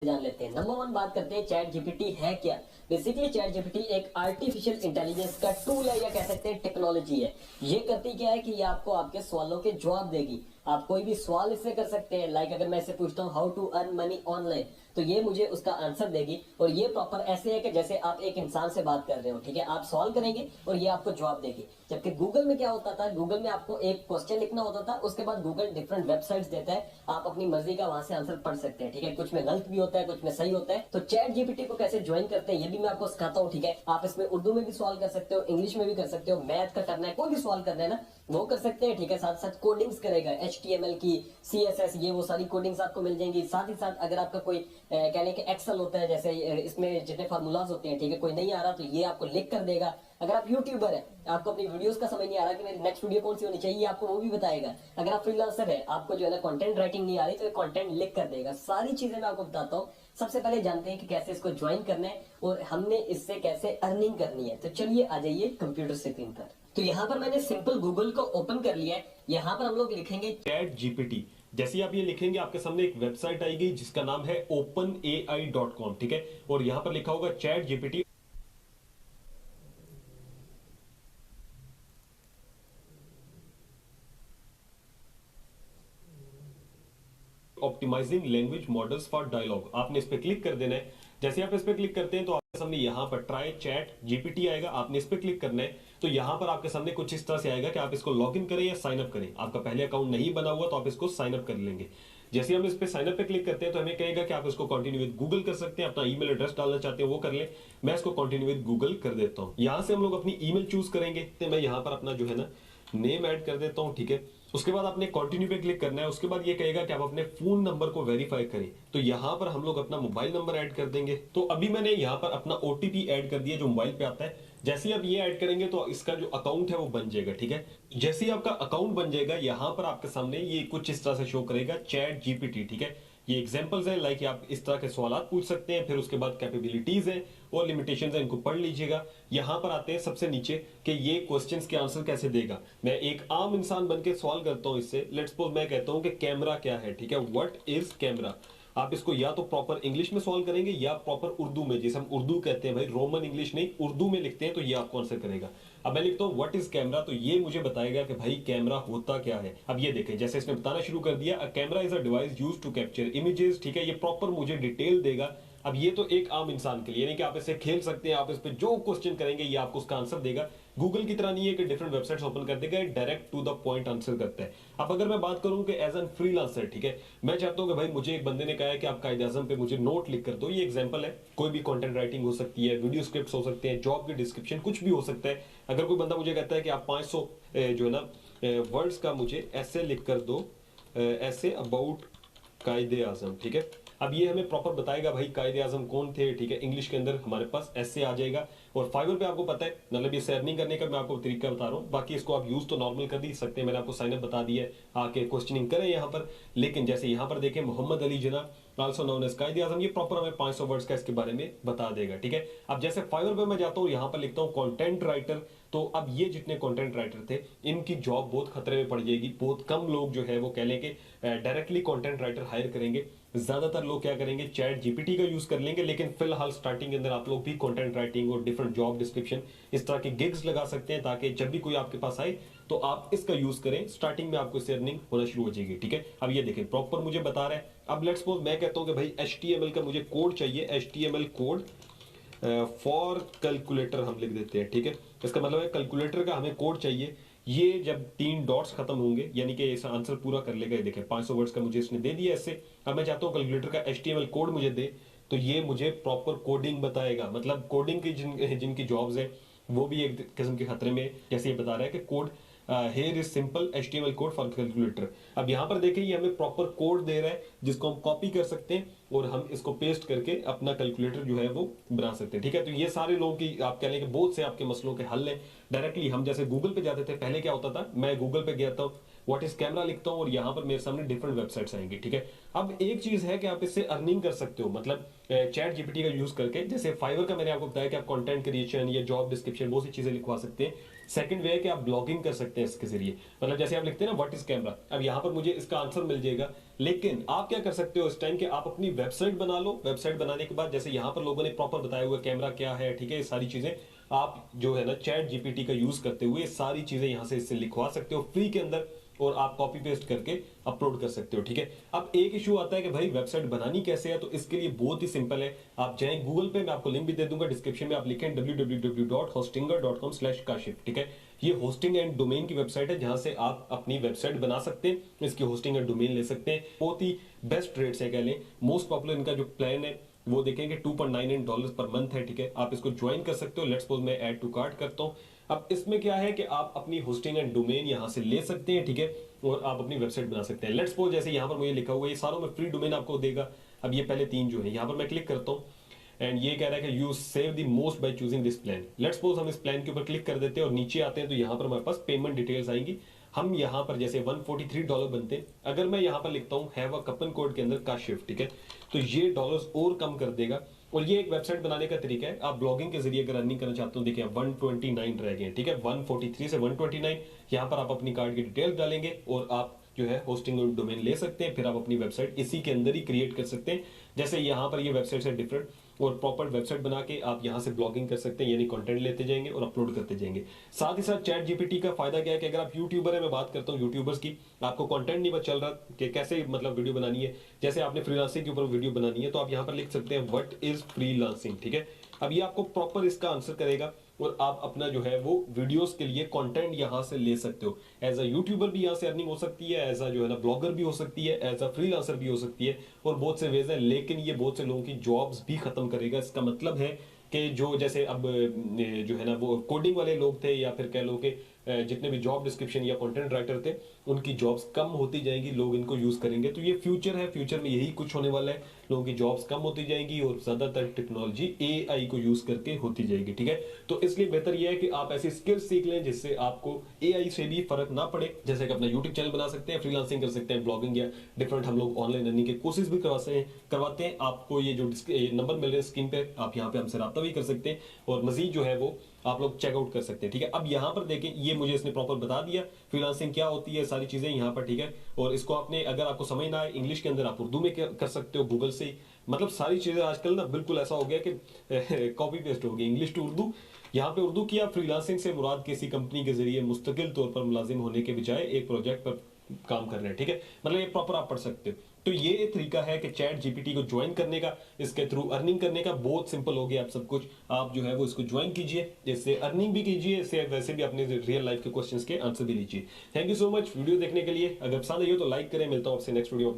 जान लेते हैं। नंबर वन बात करते हैं चैट जीपीटी है क्या। बेसिकली चैट जीपीटी एक आर्टिफिशियल इंटेलिजेंस का टूल है या कह सकते हैं टेक्नोलॉजी है। ये करती क्या है कि ये आपको आपके सवालों के जवाब देगी। आप कोई भी सवाल इससे कर सकते हैं। लाइक अगर मैं इससे पूछता हूँ how to earn money online, तो ये मुझे उसका आंसर देगी। और ये प्रॉपर ऐसे है कि जैसे आप एक इंसान से बात कर रहे हो, ठीक है। आप सवाल करेंगे और ये आपको जवाब देगी। जबकि गूगल में क्या होता था, गूगल में आपको एक क्वेश्चन लिखना होता था, उसके बाद गूगल डिफरेंट वेबसाइट्स देता है, आप अपनी मर्जी का वहां से आंसर पढ़ सकते हैं, ठीक है। कुछ में गलत भी होता है, कुछ में सही होता है। तो चैट जीपीटी को कैसे ज्वाइन करते हैं ये भी मैं आपको सिखाता हूँ, ठीक है। आप इसमें उर्दू में भी सवाल कर सकते हो, इंग्लिश में भी कर सकते हो, मैथ का करना है, कोई भी सवाल करना है ना वो कर सकते हैं, ठीक है। साथ साथ कोडिंग्स करेगा, HTML की, CSS, ये वो सारी कोडिंग्स आपको मिल जाएंगी। साथ ही साथ अगर आपका कोई कहने के एक्सेल होता है, जैसे इसमें जितने फार्मूलाज होते हैं, ठीक है, कोई नहीं आ रहा तो ये आपको लिख कर देगा। अगर आप यूट्यूबर है, आपको अपनी वीडियोस का समझ नहीं आ रहा कि मेरी नेक्स्ट वीडियो कौन सी होनी चाहिए, आपको वो भी बताएगा। अगर आप फ्रीलांसर है, आपको जो है ना कंटेंट राइटिंग नहीं आ रही, तो ये कंटेंट लिख कर देगा। सारी चीजें मैं आपको बताता हूँ। सबसे पहले जानते हैं कि कैसे इसको ज्वाइन करना है और हमने इससे कैसे अर्निंग करनी है। तो चलिए आ जाइए कंप्यूटर स्क्रीन पर। तो यहाँ पर मैंने सिंपल गूगल को ओपन कर लिया है। यहाँ पर हम लोग लिखेंगे चैट जीपीटी। जैसे ही आप ये लिखेंगे आपके सामने एक वेबसाइट आएगी जिसका नाम है openai.com, ठीक है। और यहां पर लिखा होगा ChatGPT optimizing language models for dialogue. आपने इस पर क्लिक कर देना है। जैसे आप इस पर क्लिक करते हैं तो आपके सामने यहाँ पर ट्राई चैट जीपीटी आएगा, आपने इस पर क्लिक करना है। तो यहाँ पर आपके सामने कुछ इस तरह से आएगा कि आप इसको लॉग इन करें या साइन अप करें। आपका पहले अकाउंट नहीं बना हुआ तो आप इसको साइन अप कर लेंगे। जैसे हम इस पे साइन अप पे क्लिक करते हैं तो हमें कहेगा कि आप इसको कंटिन्यू विद गूगल कर सकते हैं। अपना ईमेल एड्रेस डालना चाहते हैं वो कर लें। मैं इसको कंटिन्यू विद गूगल कर देता हूँ। यहाँ से हम लोग अपनी ईमेल चूज करेंगे। तो मैं यहाँ पर अपना जो है ना नेम ऐड कर देता हूँ, ठीक है। उसके बाद आपने कंटिन्यू पे क्लिक करना है। उसके बाद ये कहेगा कि आप अपने फोन नंबर को वेरीफाई करें। तो यहाँ पर हम लोग अपना मोबाइल नंबर ऐड कर देंगे। तो अभी मैंने यहाँ पर अपना OTP ऐड कर दिया जो मोबाइल पे आता है। जैसे ही आप ये ऐड करेंगे तो इसका जो अकाउंट है वो बन जाएगा, ठीक है। जैसे ही आपका अकाउंट बन जाएगा यहाँ पर आपके सामने ये कुछ इस तरह से शो करेगा चैट जीपीटी, ठीक है। ये एग्जांपल्स है, लाइक आप इस तरह के सवाल पूछ सकते हैं। फिर उसके बाद कैपेबिलिटीज है और लिमिटेशंस है, इनको पढ़ लीजिएगा। यहां पर आते हैं सबसे नीचे कि ये क्वेश्चंस के आंसर कैसे देगा। मैं एक आम इंसान बन के सवाल करता हूं इससे। लेट्स सपोज मैं कहता हूं कि कैमरा क्या है, ठीक है। What is camera. आप इसको या तो प्रॉपर इंग्लिश में सवाल करेंगे या प्रॉपर उर्दू में, जैसे हम उर्दू कहते हैं भाई, रोमन इंग्लिश नहीं, उर्दू में लिखते हैं, तो ये आपको आंसर करेगा। अब मैं लिखता हूँ व्हाट इज कैमरा, तो ये मुझे बताएगा कि भाई कैमरा होता क्या है। अब ये देखें, जैसे इसने बताना शुरू कर दिया, camera is a device used to capture images, ठीक है। ये प्रॉपर मुझे डिटेल देगा। अब ये तो एक आम इंसान के लिए, यानी कि आप इससे खेल सकते हैं। आप इस पे जो क्वेश्चन करेंगे ये आपको उसका आंसर देगा। गूगल की तरह नहीं है कि डिफरेंट वेबसाइट्स ओपन कर देगा, direct to the point answer करता है। अब अगर मैं बात करूं कि एज एन फ्रीलांसर, ठीक है, मैं चाहता हूं कि भाई मुझे एक बंदे ने कहा है कि आप कायदे आजम पे मुझे नोट लिख कर दो। ये एग्जांपल है, कोई भी कंटेंट राइटिंग हो सकती है, वीडियो स्क्रिप्ट्स हो सकते हैं, जॉब की डिस्क्रिप्शन, कुछ भी हो सकता है। अगर कोई बंदा मुझे कहता है कि आप 500 जो है ना वर्ड्स का मुझे ऐसे लिख कर दो, ऐसे अबाउट कायदे आजम, ठीक है। अब ये हमें प्रॉपर बताएगा भाई कायदे आजम कौन थे, ठीक है। इंग्लिश के अंदर हमारे पास ऐसे आ जाएगा। और फाइवर पे आपको पता है, मतलब ये अर्निंग करने का मैं आपको तरीका बता रहा हूँ। बाकी इसको आप यूज तो नॉर्मल कर ही सकते हैं। मैंने आपको साइन अप बता दिया है, आके क्वेश्चनिंग करें यहाँ पर। लेकिन जैसे यहाँ पर देखें, मोहम्मद अली जिना आल्सो नोन एज कायदे आजम, ये प्रॉपर हमें 500 वर्ड्स का इसके बारे में बता देगा, ठीक है। अब जैसे फाइवर पे मैं जाता हूँ, यहाँ पर लिखता हूँ कंटेंट राइटर। तो अब ये जितने कंटेंट राइटर थे इनकी जॉब बहुत खतरे में पड़ जाएगी। बहुत कम लोग जो है वो कह लेंगे डायरेक्टली कंटेंट राइटर हायर करेंगे। ज्यादातर लोग क्या करेंगे, चैट जीपीटी का यूज कर लेंगे। लेकिन फिलहाल स्टार्टिंग के अंदर आप लोग भी कंटेंट राइटिंग और डिफरेंट जॉब डिस्क्रिप्शन, इस तरह के गिग्स लगा सकते हैं, ताकि जब भी कोई आपके पास आए तो आप इसका यूज करें। स्टार्टिंग में आपको इससे अर्निंग होना शुरू हो जाएगी, ठीक है। अब ये देखें, प्रॉपर मुझे बता रहा है। अब लेट्स सपोज मैं कहता हूं कि भाई HTML का मुझे कोड चाहिए, HTML कोड फॉर कैलकुलेटर हम लिख देते हैं, ठीक है। इसका मतलब है कैलकुलेटर का हमें कोड चाहिए। ये जब 3 डॉट्स खत्म होंगे, यानी कि इस आंसर पूरा कर लेगा। ये देखें 500 वर्ड्स का मुझे इसने दे दिया ऐसे। अब मैं चाहता हूँ कैलकुलेटर का HTML कोड मुझे दे, तो ये मुझे प्रॉपर कोडिंग बताएगा। मतलब कोडिंग की जिनकी जॉब्स है वो भी एक किस्म के खतरे में, जैसे ये बता रहा है कि code here is simple HTML code for calculator. अब यहाँ पर देखिए, ये हमें प्रॉपर कोड दे रहा है जिसको हम कॉपी कर सकते हैं और हम इसको पेस्ट करके अपना कैलकुलेटर जो है वो बना सकते हैं, ठीक है। तो ये सारे लोगों की, आप कह लें कि बहुत से आपके मसलों के हल है। डायरेक्टली हम जैसे गूगल पे जाते थे, पहले क्या होता था, मैं गूगल पे गया था, व्हाट इज कैमरा लिखता हूं और यहाँ पर मेरे सामने डिफरेंट वेबसाइट्स आएंगी, ठीक है। अब एक चीज है कि आप इससे अर्निंग कर सकते हो, मतलब चैट जीपीटी का यूज करके। जैसे फाइवर का मैंने आपको बताया कि आप कंटेंट क्रिएशन या जॉब डिस्क्रिप्शन बहुत सी चीजें लिखवा सकते हैं। सेकंड वे है कि आप ब्लॉगिंग कर सकते हैं इसके जरिए। मतलब जैसे आप लिखते हैं ना व्हाट इज कैमरा, अब यहाँ पर मुझे इसका आंसर मिल जाएगा। लेकिन आप क्या कर सकते हो इस टाइम के आप अपनी वेबसाइट बना लो। वेबसाइट बनाने के बाद जैसे यहां पर लोगों ने प्रॉपर बताया हुआ कैमरा क्या है, ठीक है, ये सारी चीजें आप जो है ना चैट जीपीटी का यूज करते हुए सारी चीजें यहां से इससे लिखवा सकते हो फ्री के अंदर, और आप कॉपी पेस्ट करके अपलोड कर सकते हो, ठीक है। अब एक इशू आता है कि भाई वेबसाइट बनानी कैसे है, तो इसके लिए बहुत ही सिंपल है। आप जाएं गूगल पे, मैं आपको लिंक भी दे दूंगा डिस्क्रिप्शन में, आप लिखें www.hostinger.com/kashif, ठीक है। ये होस्टिंग एंड डोमेन की वेबसाइट है जहां से आप अपनी वेबसाइट बना सकते हैं, इसकी होस्टिंग एंड डोमेन ले सकते हैं। बहुत ही बेस्ट रेट्स है, कह लें मोस्ट पॉपुलर इनका जो प्लान है वो देखेंगे $2.99 पर मंथ है, ठीक है। आप इसको ज्वाइन कर सकते हो। लेट्स सपोज मैं ऐड टू कार्ट करता हूं। अब इसमें क्या है कि आप अपनी होस्टिंग एंड डोमेन यहां से ले सकते हैं, ठीक है, और आप अपनी वेबसाइट बना सकते हैं। लेट्स सपोज जैसे यहां पर मुझे लिखा हुआ है ये सारों में फ्री डोमेन आपको देगा। अब ये पहले 3 जो है यहां पर मैं क्लिक करता हूं एंड ये कह रहा है कि you save the most by choosing this plan. Let's suppose हम इस प्लान के ऊपर क्लिक कर देते हैं और नीचे आते हैं तो यहां पर हमारे पास पेमेंट डिटेल्स आएंगी। हम यहां पर जैसे $143 बनते हैं, अगर मैं यहां पर लिखता हूं हैव अ कपन कोड के अंदर काशिफ, ठीक है, तो ये डॉलर्स और कम कर देगा। और ये एक वेबसाइट बनाने का तरीका है। आप ब्लॉगिंग के जरिए अगर अर्निंग करना चाहते हो, देखिए 129 रह गए, ठीक है, 143 से 129। यहां पर आप अपनी कार्ड की डिटेल्स डालेंगे और आप जो है होस्टिंग डोमेन ले सकते हैं, फिर आप अपनी वेबसाइट इसी के अंदर ही क्रिएट कर सकते हैं। जैसे यहां पर ये वेबसाइट है डिफरेंट, और प्रॉपर वेबसाइट बना के आप यहां से ब्लॉगिंग कर सकते हैं, यानी कंटेंट लेते जाएंगे और अपलोड करते जाएंगे। साथ ही साथ चैट जीपीटी का फायदा क्या है कि अगर आप यूट्यूबर है, मैं बात करता हूं यूट्यूबर्स की, आपको कंटेंट नहीं पता चल रहा कि कैसे मतलब वीडियो बनानी है, जैसे आपने फ्रीलांसिंग के ऊपर वीडियो बनानी है, तो आप यहां पर लिख सकते हैं व्हाट इज फ्रीलांसिंग, ठीक है। अब ये आपको प्रॉपर इसका आंसर करेगा और आप अपना जो है वो वीडियोस के लिए कंटेंट यहां से ले सकते हो। एज अ यूट्यूबर भी यहां से अर्निंग हो सकती है, एज अ जो है ना ब्लॉगर भी हो सकती है, एज अ फ्रीलांसर भी हो सकती है, और बहुत से वेज है। लेकिन ये बहुत से लोगों की जॉब्स भी खत्म करेगा। इसका मतलब है कि जो जैसे अब जो है ना वो कोडिंग वाले लोग थे, या फिर कह लो कि जितने भी जॉब डिस्क्रिप्शन या कंटेंट राइटर थे, उनकी जॉब्स कम होती जाएंगी, लोग इनको यूज करेंगे। तो ये फ्यूचर है, फ्यूचर में यही कुछ होने वाला है, लोगों की जॉब्स कम होती जाएंगी और ज्यादातर टेक्नोलॉजी एआई को यूज करके होती जाएगी, ठीक है। तो इसलिए बेहतर यह है कि आप ऐसी स्किल्स सीख लें जिससे आपको एआई से भी फर्क ना पड़े। जैसे कि अपना यूट्यूब चैनल बना सकते हैं, फ्रीलांसिंग कर सकते हैं, ब्लॉगिंग या डिफरेंट हम लोग ऑनलाइन अर्निंग के कोर्सेज भी करवाते हैं। आपको ये जो नंबर मिल रहे हैं स्क्रीन पे, आप यहाँ पे हमसे राब्ता भी कर सकते हैं और मजीद जो है वो आप लोग चेकआउट कर सकते हैं, ठीक है। अब यहाँ पर देखें, ये मुझे इसने प्रॉपर बता दिया फ्रीलांसिंग क्या होती है, सारी चीजें यहाँ पर, ठीक है। और इसको आपने अगर आपको समझ ना आए इंग्लिश के अंदर, आप उर्दू में कर सकते हो गूगल से ही। मतलब सारी चीजें आजकल ना बिल्कुल ऐसा हो गया कि कॉपी पेस्ट हो गई, इंग्लिश टू उर्दू। यहाँ पे उर्दू किया, फ्रीलांसिंग से मुराद किसी कंपनी के जरिए मुस्तकिल तौर पर मुलाजिम होने के बजाय एक प्रोजेक्ट पर काम कर रहे हैं, ठीक है। मतलब ये प्रॉपर आप पढ़ सकते हो। तो ये एक तरीका है कि चैट जीपीटी को ज्वाइन करने का, इसके थ्रू अर्निंग करने का। बहुत सिंपल हो गया आप सब कुछ। आप जो है वो इसको ज्वाइन कीजिए, इससे अर्निंग भी कीजिए, इससे वैसे भी अपने रियल लाइफ के क्वेश्चंस के आंसर भी लीजिए। Thank you so much video देखने के लिए। अगर पसंद आई हो तो लाइक करें। मिलता हूं आपसे नेक्स्ट वीडियो।